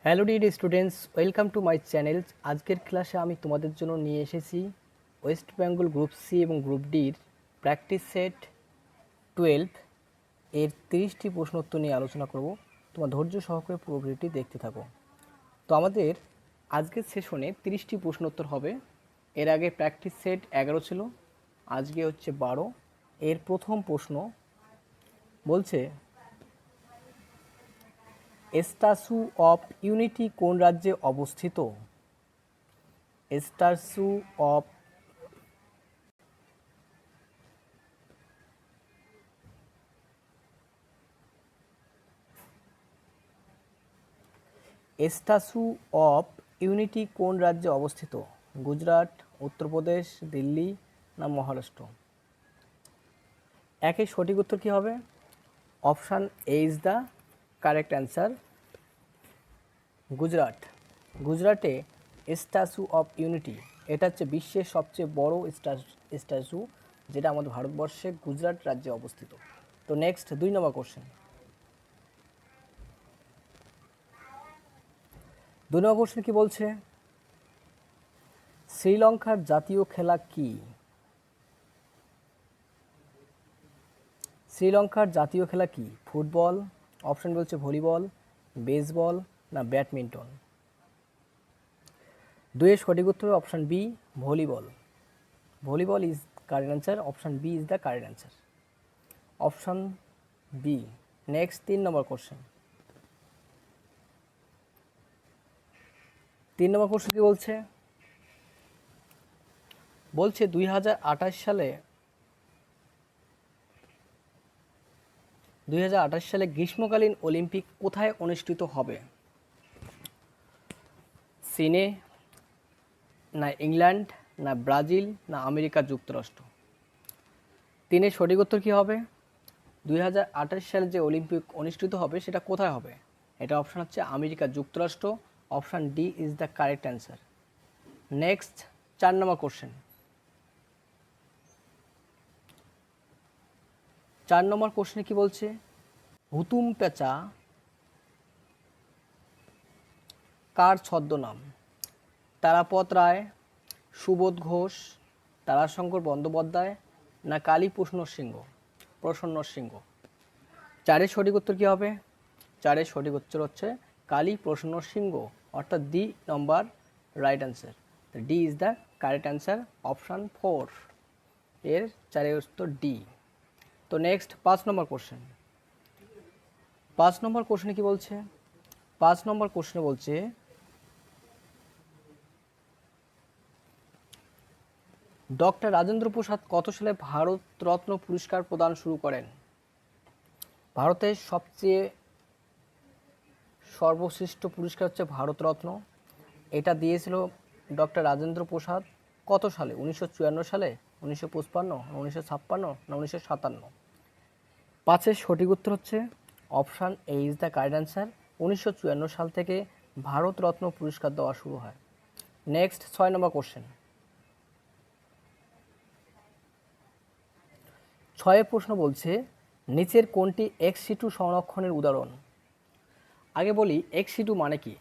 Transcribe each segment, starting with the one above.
Hello dear students, welcome to my channel. আজকের ক্লাসে আমি তোমাদের জন্য নিয়ে এসেছি ওয়েস্ট বেঙ্গল গ্রুপ সি এবং গ্রুপ ডির প্র্যাকটিস সেট 12 এর 30টি প্রশ্নোত্তর নিয়ে আলোচনা করব। তোমার ধৈর্য সহকারে পুরো ভিডিওটি দেখতে থাকো। তো আমাদের আজকের সেশনে 30টি প্রশ্নোত্তর হবে। এর আগে প্র্যাকটিস সেট 11 ছিল, আজকে হচ্ছে 12। এর প্রথম প্রশ্ন বলছে, স্ট্যাচু অফ ইউনিটি কোন রাজ্যে অবস্থিত? Statue of statue of unity কোন রাজ্যে অবস্থিত? গুজরাট, উত্তরপ্রদেশ, দিল্লি না মহারাষ্ট্র? একের সঠিক উত্তর কী হবে? Option A is the correct answer, Gujarat. গুজরাটে স্ট্যাচু অফ ইউনিটি, এটা হচ্ছে বিশ্বের সবচেয়ে বড় স্ট্যাচু, যেটা আমাদের ভারতবর্ষে গুজরাট রাজ্যে অবস্থিত। তো নেক্সট 2 নম্বর কোশ্চেন। 2 নম্বর কোশ্চেন কী বলছে? শ্রীলঙ্কার জাতীয় খেলা কি? শ্রীলঙ্কার জাতীয় খেলা কি? ফুটবল, অপশন বলছে ভলিবল, বেসবল না ব্যাডমিন্টন? 2 এর সঠিক উত্তর option B, volleyball. Volleyball is correct answer, option B is the correct answer, option B. Next 3 নম্বর কোশ্চেন। 3 নম্বর কোশ্চেন কি বলছে? বলছে 2028 সালে 2028 সালে গ্রীষ্মকালীন অলিম্পিক কোথায় অনুষ্ঠিত হবে? চীনে না ইংল্যান্ড না ব্রাজিল না আমেরিকা যুক্তরাষ্ট্র? 3 এর সঠিক উত্তর কী হবে? 2028 সালে যে অলিম্পিক অনুষ্ঠিত হবে সেটা কোথায় হবে? এটা অপশান হচ্ছে আমেরিকা যুক্তরাষ্ট্র, option D is the correct answer. Next 4 number question. 4 নম্বর কোশ্চেনে কি বলছে? হুতুম প্যাঁচা কার ছদ্মনাম? তারাপদ রায়, সুবোধ ঘোষ, তারাশঙ্কর বন্দ্যোপাধ্যায় না কালী প্রসন্ন সিংহ? 4 এর সঠিক উত্তর কী হবে? 4 এর সঠিক উত্তর হচ্ছে কালী প্রসন্ন সিংহ, অর্থাৎ D number right answer. D is the correct answer, option 4 এর 4 এর উত্তর ডি। তো নেক্সট 5 নম্বর কোশ্চেন। 5 নম্বর কোশ্চেনে কি বলছে? 5 নম্বর কোশ্চেনে বলছে, ডক্টর রাজেন্দ্র প্রসাদ কত সালে ভারত রত্ন পুরস্কার প্রদান শুরু করেন? ভারতের সবচেয়ে সর্বশ্রেষ্ঠ পুরস্কার হচ্ছে ভারতরত্ন। এটা দিয়েছিল ডক্টর রাজেন্দ্র প্রসাদ কত সালে? 1954 সালে, 1955, 1956 না 1957? 5 এর সঠিক উত্তর হচ্ছে option A is the correct answer. 1954 সাল থেকে ভারতরত্ন পুরস্কার দেওয়া শুরু হয়। নেক্সট 6 নম্বর কোশ্চেন। 6 প্রশ্ন বলছে, নিচের কোনটি এক্স-সিটু সংরক্ষণের উদাহরণ? আগে বলি এক্স-সিটু মানে কি।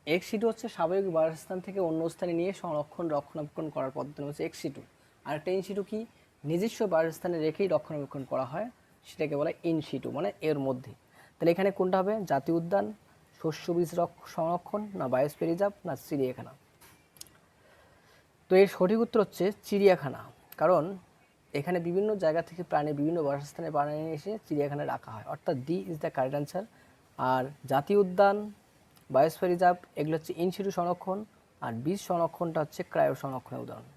এক্স-সিটু হচ্ছে স্বাভাবিক বাসস্থান থেকে অন্য স্থানে নিয়ে রক্ষণাবেক্ষণ করার পদ্ধতি হচ্ছে এক্স-সিটু। আর একটা ইন-সিটু কি? নিজস্ব বাসস্থানে রেখেই রক্ষণাবেক্ষণ করা হয়, সেটাকে বলা ইন-সিটু, মানে এর মধ্যে। তাহলে এখানে কোনটা হবে? জাতীয় উদ্যান, শস্য বীজ সংরক্ষণ না বায়োস্ফিয়ার রিজার্ভ না চিড়িয়াখানা? তো এর সঠিক উত্তর হচ্ছে চিড়িয়াখানা, কারণ এখানে বিভিন্ন জায়গা থেকে প্রাণী বিভিন্ন বাসস্থানে প্রাণী এসে চিড়িয়াখানায় রাখা হয়, অর্থাৎ D is the correct answer. আর জাতীয় উদ্যান, বায়োস্ফিয়ার রিজার্ভ এগুলো হচ্ছে ইন-সিটু সংরক্ষণ, আর বীজ সংরক্ষণটা হচ্ছে ক্রায়ো সংরক্ষণের উদাহরণ।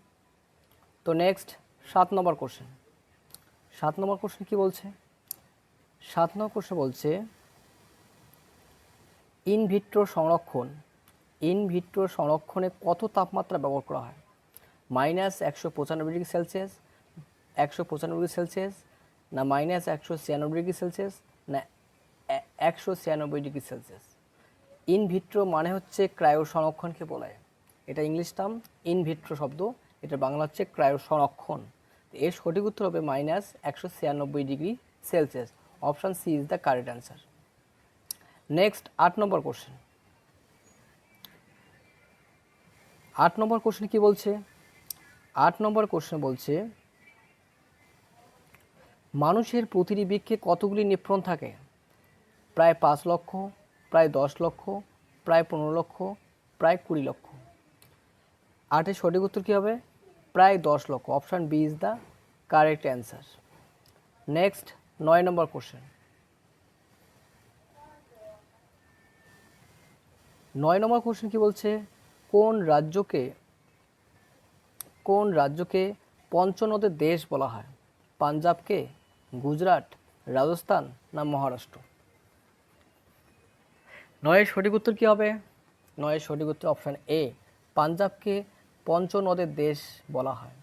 তো নেক্সট 7 নম্বর কোশ্চেন। 7 নম্বর কোশ্চেন কী বলছে? 7 নম্বর কোশ্চেন বলছে, ইনভিট্রো সংরক্ষণে কত তাপমাত্রা ব্যবহার করা হয়? -195 ডিগ্রি সেলসিয়াস না -196 ডিগ্রি সেলসিয়াস না 196 ডিগ্রি সেলসিয়াস? ইনভিট্রো মানে হচ্ছে ক্রায়ো সংরক্ষণকে বলে, এটা ইংলিশ টার্ম। ইনভিট্রো শব্দ, এটা বাংলা হচ্ছে ক্রায়ো সংরক্ষণ। এর সঠিক উত্তর হবে -196 degree Celsius, option C is the correct answer. Next 8 নম্বর কোশ্চেন। 8 নম্বর কোশ্চেন কি বলছে? 8 নম্বর কোশ্চেন বলছে মানুষের প্রতিটি বৃক্ষে কতগুলি নেফ্রন থাকে? প্রায় 5 লক্ষ, প্রায় 10 লক্ষ, প্রায় 15 লক্ষ, প্রায় 20 লক্ষ। 8 এর সঠিক উত্তর কী হবে? প্রায় 10 লক্ষ। Option B is the correct answer. Next 9 নম্বর কোশ্চেন। 9 নম্বর কোশ্চেন কি বলছে? কোন রাজ্যকে পঞ্চনদের দেশ বলা হয়? পাঞ্জাবকে, গুজরাট, রাজস্থান না মহারাষ্ট্র? 9 এর সঠিক উত্তর কী হবে? 9 এর সঠিক উত্তর অপশান এ, পাঞ্জাবকে পঞ্চনদের দেশ বলা হয়।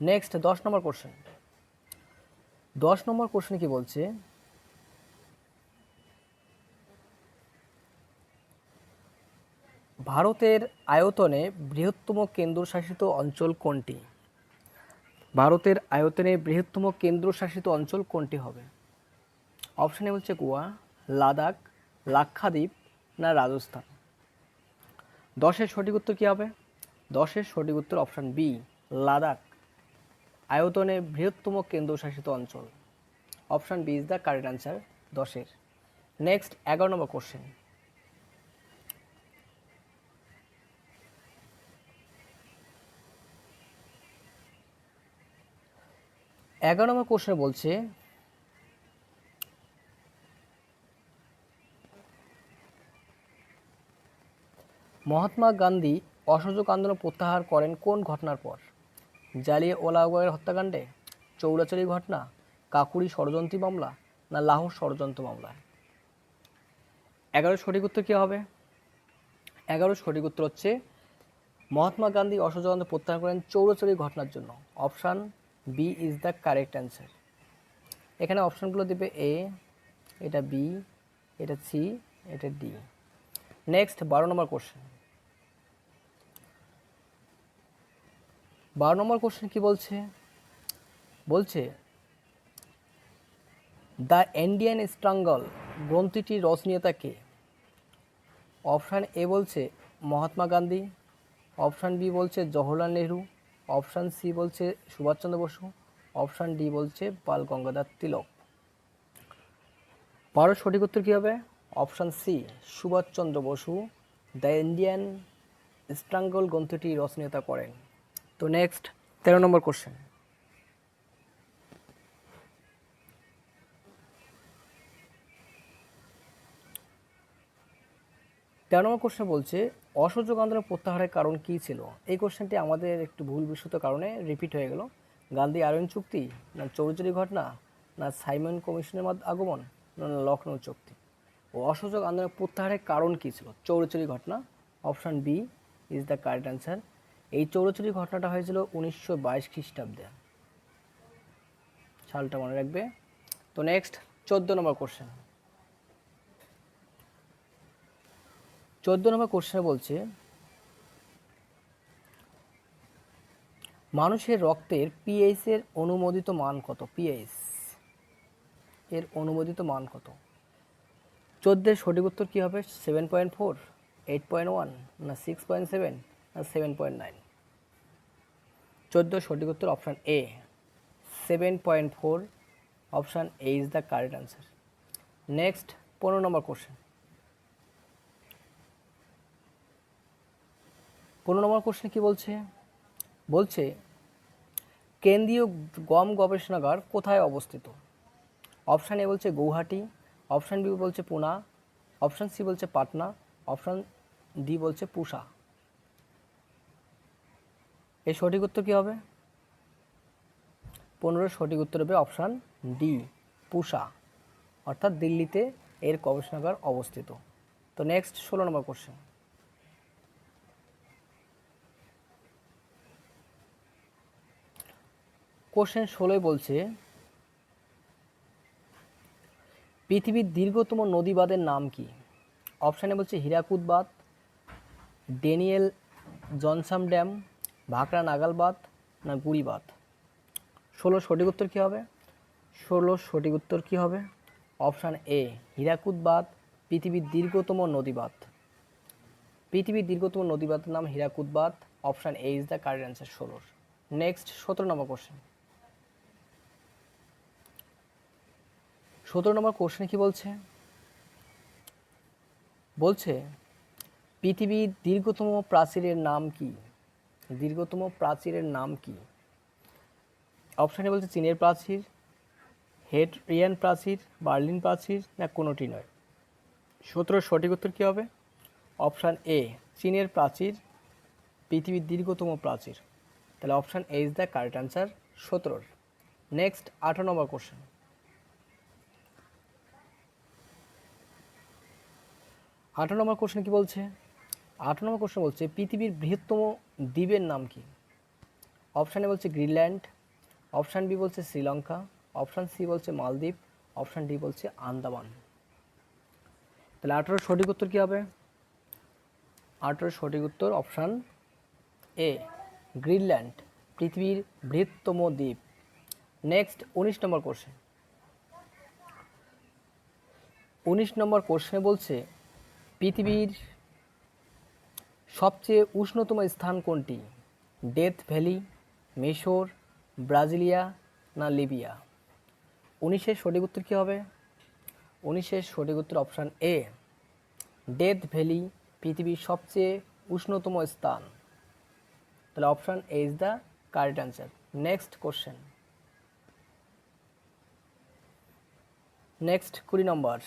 নেক্সট 10 নম্বর কোশ্চেন। 10 নম্বর কোশ্চেন কি বলছে? ভারতের আয়তনে বৃহত্তম কেন্দ্রশাসিত অঞ্চল কোনটি? ভারতের আয়তনে বৃহত্তম কেন্দ্রশাসিত অঞ্চল কোনটি হবে? অপশানে বলছে গোয়া, লাদাখ, লাক্ষাদ্বীপ না রাজস্থান। 10 এর সঠিক উত্তর কী হবে? 10 এর সঠিক উত্তর অপশান বি, লাদাখ আয়তনে বৃহত্তম কেন্দ্রশাসিত অঞ্চল। Option B is the correct answer 10 এর। নেক্সট 11 নম্বর কোশ্চেন। 11 নম্বর কোশ্চেন বলছে মহাত্মা গান্ধী অসহযোগ আন্দোলন প্রত্যাহার করেন কোন ঘটনার পর? জালিয়ানওয়ালাবাগের হত্যাকাণ্ডে, চৌরাচারি ঘটনা, কাকুরি ষড়যন্ত্র মামলা না লাহোর ষড়যন্ত্র মামলায়? 11 সঠিক উত্তর কী হবে? 11 সঠিক উত্তর হচ্ছে মহাত্মা গান্ধী অসহযোগ আন্দোলন প্রত্যাহার করেন চৌরাচারি ঘটনার জন্য। Option B is the correct answer. এখানে অপশানগুলো দেবে এ, এটা বি, এটা সি, এটা ডি। নেক্সট 12 নম্বর কোশ্চেন। 12 নম্বর কোশ্চেন কি বলছে? বলছে দ্য ইন্ডিয়ান স্ট্রাগল গ্রন্থিটির রচয়িতা কে? অপশান এ বলছে মহাত্মা গান্ধী, অপশান বি বলছে জওহরলাল নেহরু, অপশান সি বলছে সুভাষচন্দ্র বসু, অপশান ডি বলছে বাল গঙ্গাধর তিলক। 12 সঠিক উত্তর কী হবে? Option C, Subhash Chandra Basu the Indian struggle গ্রন্থটি রচয়িতা করেন। তো নেক্সট 13 নম্বর কোশ্চেন। 13 নম্বর কোশ্চেন বলছে অসহযোগ আন্দোলন প্রত্যাহারের কারণ কী ছিল? এই কোশ্চেনটি আমাদের একটু ভুল বিশুদ্ধ কারণে রিপিট হয়ে গেল। গান্ধী আরোহণ চুক্তি, না চৌধুরী ঘটনা, না সাইমন কমিশনের আগমন, না লখনৌ চুক্তি? ও অসহযোগ আন্দোলন প্রত্যাহারের কারণ কী ছিল? চৌরাচারি ঘটনা। Option B is the correct answer. এই চৌরাচারি ঘটনাটা হয়েছিল 1922 খ্রিস্টাব্দে। সালটা মনে রাখবে। তো নেক্সট 14 নম্বর কোশ্চেন। 14 নম্বর কোশ্চেন বলছে মানুষের রক্তের পিএইচ এর অনুমোদিত মান কত? পিএইচ এর অনুমোদিত মান কত? 14 সঠিক উত্তর কী হবে? 7.4, 8.1 না 6.7 না 7.9? 14 সঠিক উত্তর option A, 7.4। Option A is the correct answer. Next 15 number question. 15 number question কি বলছে? বলছে কেন্দ্রীয় গম গবেষণাগার কোথায় অবস্থিত? অপশান এ বলছে গৌহাটি, অপশান বি বলছে পুনা, অপশান সি বলছে পাটনা, অপশান ডি বলছে পুসা। এর সঠিক উত্তর কী হবে? 15 সঠিক উত্তর হবে অপশান ডি, পুসা, অর্থাৎ দিল্লিতে এর গবেষণাগার অবস্থিত। তো নেক্সট 16 নম্বর কোশ্চেন। কোশ্চেন 16 বলছে পৃথিবীর দীর্ঘতম নদী বাঁধের নাম কি? অপশানে বলছে হীরাকুদ বাঁধ, ড্যানিয়েল জনসাম ড্যাম, ভাকরা নাগাল বাঁধ না গুড়ি বাঁধ? 16 সঠিক উত্তর কী হবে? 16 সঠিক উত্তর কী হবে? অপশান এ, হীরাকুদ বাঁধ পৃথিবীর দীর্ঘতম নদী বাঁধ। পৃথিবীর দীর্ঘতম নদীবাতের নাম হীরাকুদ বাঁধ। Option A is the correct answer 16। Next 17 number question. 17 number question কি বলছে? বলছে পৃথিবীর দীর্ঘতম প্রাচীরের নাম কি? দীর্ঘতম প্রাচীরের নাম কি? অপশানে বলছে চীনের প্রাচীর, হেডরিয়ান প্রাচীর, বার্লিন প্রাচীর, না কোনোটি নয়। 17 সঠিক উত্তর কী হবে? অপশান এ, চীনের প্রাচীর পৃথিবীর দীর্ঘতম প্রাচীর। তাহলে option A is the correct answer 17। Next 18 number question. 18 number question কি বলছে? 18 নম্বর কোশ্চেন বলছে পৃথিবীর বৃহত্তম দ্বীপের নাম কি? অপশানে বলছে গ্রিনল্যান্ড, অপশান বি বলছে শ্রীলঙ্কা, অপশান সি বলছে মালদ্বীপ, অপশান ডি বলছে আন্দামান। তাহলে 18 সঠিক উত্তর কী হবে? 18 সঠিক উত্তর অপশান এ, গ্রিনল্যান্ড পৃথিবীর বৃহত্তম দ্বীপ। নেক্সট 19 নম্বর কোশ্চেন। 19 নম্বর কোশ্চেনে বলছে পৃথিবীর সবচেয়ে উষ্ণতম স্থান কোনটি? ডেথ ভ্যালি, মিশর, ব্রাজিলিয়া, না লিবিয়া? 19-এর সঠিক উত্তর কী হবে? 19-এর সঠিক উত্তর অপশান এ, ডেথ ভ্যালি পৃথিবীর সবচেয়ে উষ্ণতম স্থান। তাহলে option A is the correct answer. Next question. Next 20 নম্বর।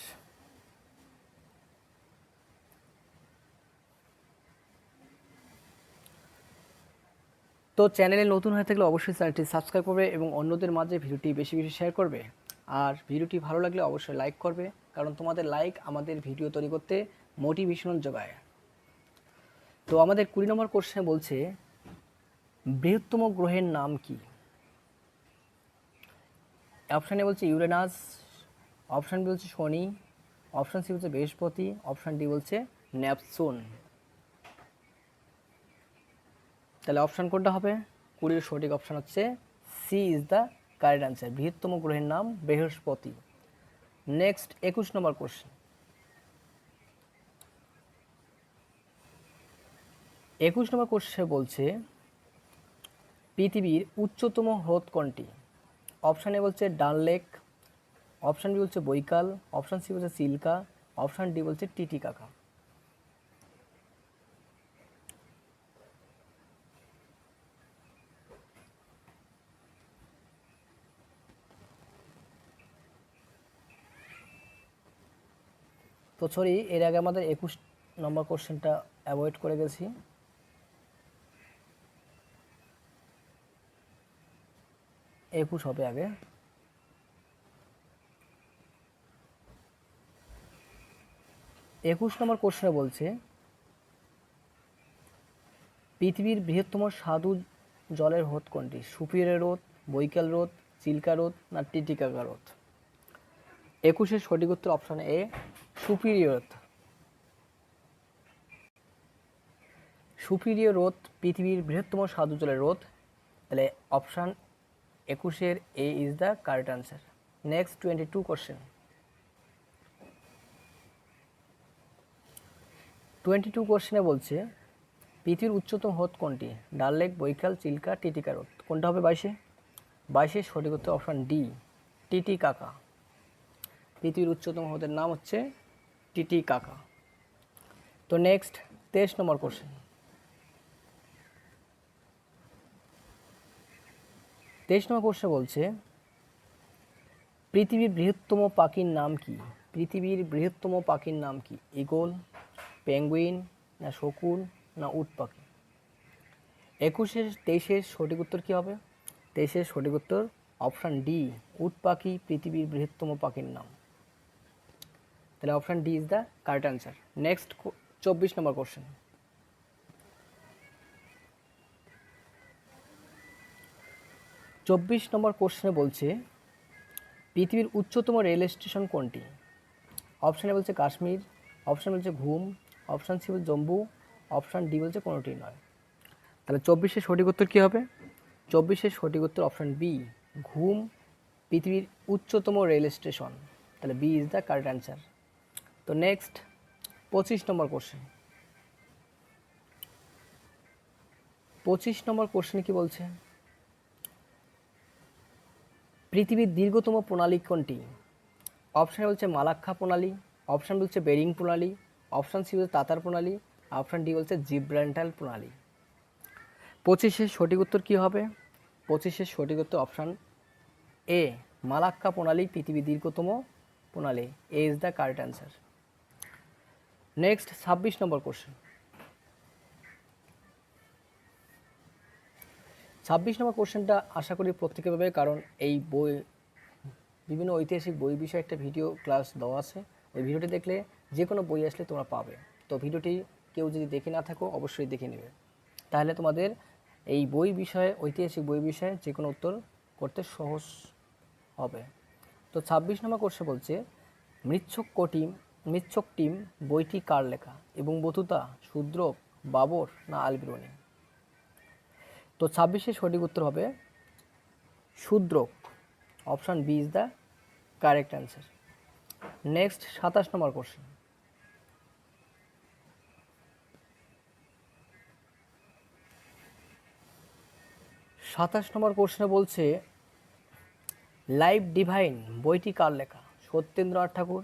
তো চ্যানেলে নতুন হয়ে থাকলে অবশ্যই চ্যানেলটি সাবস্ক্রাইব করবে এবং অন্যদের মাঝে ভিডিওটি বেশি বেশি শেয়ার করবে। আর ভিডিওটি ভালো লাগলে অবশ্যই লাইক করবে, কারণ তোমাদের লাইক আমাদের ভিডিও তৈরি করতে মোটিভেশন যোগায়। তো আমাদের 20 নম্বর কোশ্চেনে বলছে বৃহত্তম গ্রহের নাম কি? অপশানে বলছে ইউরেনাস, অপশান বি বলছে শনি, অপশান সি বলছে বৃহস্পতি, অপশান ডি বলছে নেপচুন। তাহলে অপশান কোনটা হবে? 20-এর সঠিক অপশান হচ্ছে C is the correct answer, বৃহত্তম গ্রহের নাম বৃহস্পতি। নেক্সট 21 নম্বর কোশ্চেন। 21 নম্বর কোশ্চেন বলছে পৃথিবীর উচ্চতম হ্রদ কোনটি? অপশানে বলছে ডাল লেক, অপশান বি বলছে বৈকাল, অপশান সি বলছে চিল্কা, অপশান ডি বলছে টিটিকাকা। তো সরি, এর আগে আমাদের 21 নম্বর কোশ্চেনটা অ্যাভয়েড করে গেছি। একুশ হবে আগে। 21 নম্বর কোশ্চেনে বলছে পৃথিবীর বৃহত্তম স্বাদু জলের হ্রদ কোনটি? সুপিরিয়র হ্রদ, বৈকাল হ্রদ, চিল্কা হ্রদ, না টিটিকাকা হ্রদ? 21-এর সঠিক উত্তর অপশান এ, সুপিরিয়র হ্রদ। সুপিরিয়র হ্রদ পৃথিবীর বৃহত্তম স্বাদু জলের হ্রদ। তাহলে অপশান 21-এর A is the correct answer. Next 22 question. 22 কোশ্চেনে বলছে পৃথিবীর উচ্চতম হ্রদ কোনটি? ডাল লেক, বৈকাল, চিল্কা, টিটিকা হ্রদ। কোনটা হবে 22-এ? 22-এর সঠিক উত্তর অপশান ডি, টিটিকাকা। পৃথিবীর উচ্চতম হ্রদের নাম হচ্ছে টিটিকাকা। তো নেক্সট 23 নম্বর কোশ্চেন। 23 নম্বর কোশ্চেন বলছে পৃথিবীর বৃহত্তম পাখির নাম কি? পৃথিবীর বৃহত্তম পাখির নাম কি? ঈগল, পেঙ্গুইন, না শকুন, না উট পাখি? 23-এর সঠিক উত্তর কী হবে? 23-এর সঠিক উত্তর অপশান ডি, উট পাখি পৃথিবীর বৃহত্তম পাখির নাম। তাহলে option D is the correct answer. Next 24 number question. 24 নম্বর কোশ্চেনে বলছে পৃথিবীর উচ্চতম রেল স্টেশন কোনটি? অপশানে বলছে কাশ্মীর, অপশান বলছে ঘুম, অপশান সি বলছে জম্বু, অপশান ডি বলছে কোনোটি নয়। তাহলে 24-এর সঠিক উত্তর কী হবে? 24-এর সঠিক উত্তর অপশান বি, ঘুম পৃথিবীর উচ্চতম রেল স্টেশন। তাহলে B is the correct answer. তো নেক্সট 25 নম্বর কোশ্চেন। 25 নম্বর কোশ্চেন কি বলছে, পৃথিবীর দীর্ঘতম প্রণালী কোনটি? অপশান বলছে মালাক্কা প্রণালী, অপশান বলছে বেরিং প্রণালী, অপশান সি বলছে তাতার প্রণালী, অপশান ডি বলছে জিব্রাল্টার প্রণালী। 25-এর সঠিক উত্তর কী হবে? 25-এর সঠিক উত্তর অপশান এ, মালাক্কা প্রণালী পৃথিবীর দীর্ঘতম প্রণালী। A is the correct answer. Next 26 number question. 26 number কোশ্চেনটা আশা করি প্রত্যেকে পাবে, কারণ এই বই বিভিন্ন ঐতিহাসিক বই বিষয়ে একটা ভিডিও ক্লাস দেওয়া আছে। ওই ভিডিওটি দেখলে যে কোনো বই আসলে তোমরা পাবে। তো ভিডিওটি কেউ যদি দেখে না থাকো অবশ্যই দেখে নেবে, তাহলে তোমাদের এই বই বিষয়ে, ঐতিহাসিক বই বিষয়ে যে কোনো উত্তর করতে সহজ হবে। তো 26 নম্বর কোশ্চেন বলছে, মৃচ্ছক টিম বইটি কার লেখা এবং বতুতা, শূদ্রক, বাবর না আল বিরুনি? তো 26-এর সঠিক উত্তর হবে Shudraka. Option B is the correct answer. Next 27 নম্বর কোশ্চেন। 27 নম্বর কোশ্চেনে বলছে, লাইফ ডিভাইন বইটি কার লেখা? সত্যেন্দ্রনাথ ঠাকুর,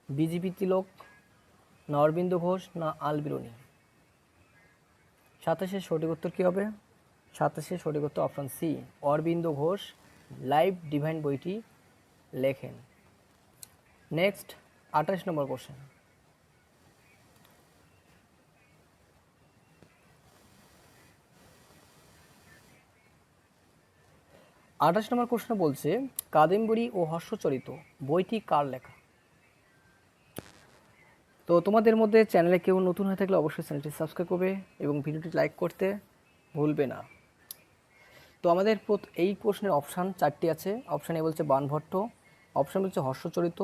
বিজিবি তিলক না অরবিন্দ ঘোষ না আল বিরুনি? 27-এর সঠিক উত্তর কী হবে? 27-এর সঠিক উত্তর option C, Aurobindo Ghosh life divine বইটি লেখেন। নেক্সট 28 নম্বর কোশ্চেন। 28 নম্বর কোশ্চেন বলছে, কাদম্বরী ও হর্ষচরিত বইটি কার লেখা? তো তোমাদের মধ্যে চ্যানেলে কেউ নতুন হয়ে থাকলে অবশ্যই চ্যানেলটি সাবস্ক্রাইব করবে এবং ভিডিওটি লাইক করতে ভুলবে না। তো আমাদের এই প্রশ্নের অপশান 4টি আছে। অপশান এ বলছে বাণভট্ট, অপশান বলছে হর্ষচরিত,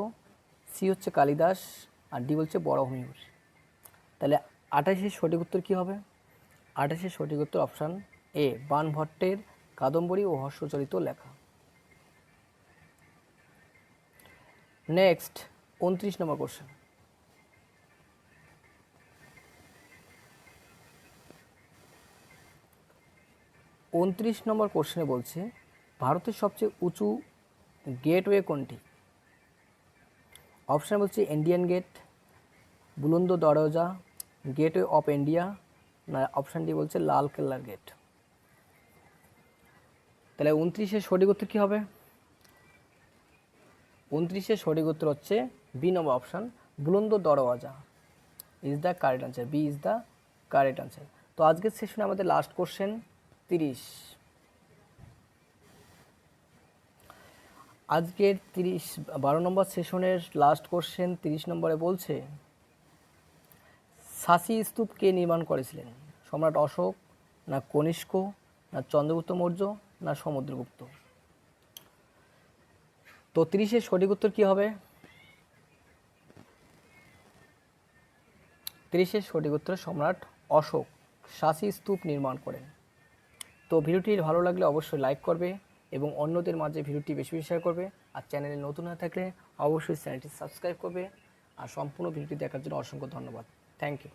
সি হচ্ছে কালিদাস, আর ডি বলছে বরাহমিহির। তাহলে 28-এর সঠিক উত্তর কী হবে? 28-এর সঠিক উত্তর অপশান এ, বাণভট্টের কাদম্বরী ও হর্ষচরিত লেখা। নেক্সট 29 নম্বর কোশ্চেন। 29 নম্বর কোশ্চেনে বলছে, ভারতের সবচেয়ে উঁচু গেটওয়ে কোনটি? অপশান বলছে ইন্ডিয়ান গেট, বুলন্দ দরজা, গেটওয়ে অফ ইন্ডিয়া না অপশান ডি বলছে লাল কেল্লার গেট। তাহলে 29-এর সঠিক উত্তর কী হবে? 29-এর সঠিক উত্তর হচ্ছে B number option, Buland Darwaza is the correct answer. B is the correct answer. তো আজকের সেশনে আমাদের লাস্ট কোশ্চেন 30। আজকের 12 নম্বর সেশনের লাস্ট কোশ্চেন 30 নম্বরে বলছে, সাঁচি স্তূপ কে নির্মাণ করেছিলেন? সম্রাট অশোক না কনিষ্ক না চন্দ্রগুপ্ত মৌর্য না সমুদ্রগুপ্ত? তো 30-এর সঠিক উত্তর কী হবে? 30-এর সঠিক উত্তর সম্রাট অশোক সাঁচি স্তূপ নির্মাণ করেন। তো ভিডিওটি ভালো লাগলে অবশ্যই লাইক করবে এবং অন্যদের মাঝে ভিডিওটি বেশি বেশি শেয়ার করবে। আর চ্যানেলে নতুন হয়ে থাকলে অবশ্যই চ্যানেলটি সাবস্ক্রাইব করবে। আর সম্পূর্ণ ভিডিওটি দেখার জন্য অসংখ্য ধন্যবাদ। Thank you.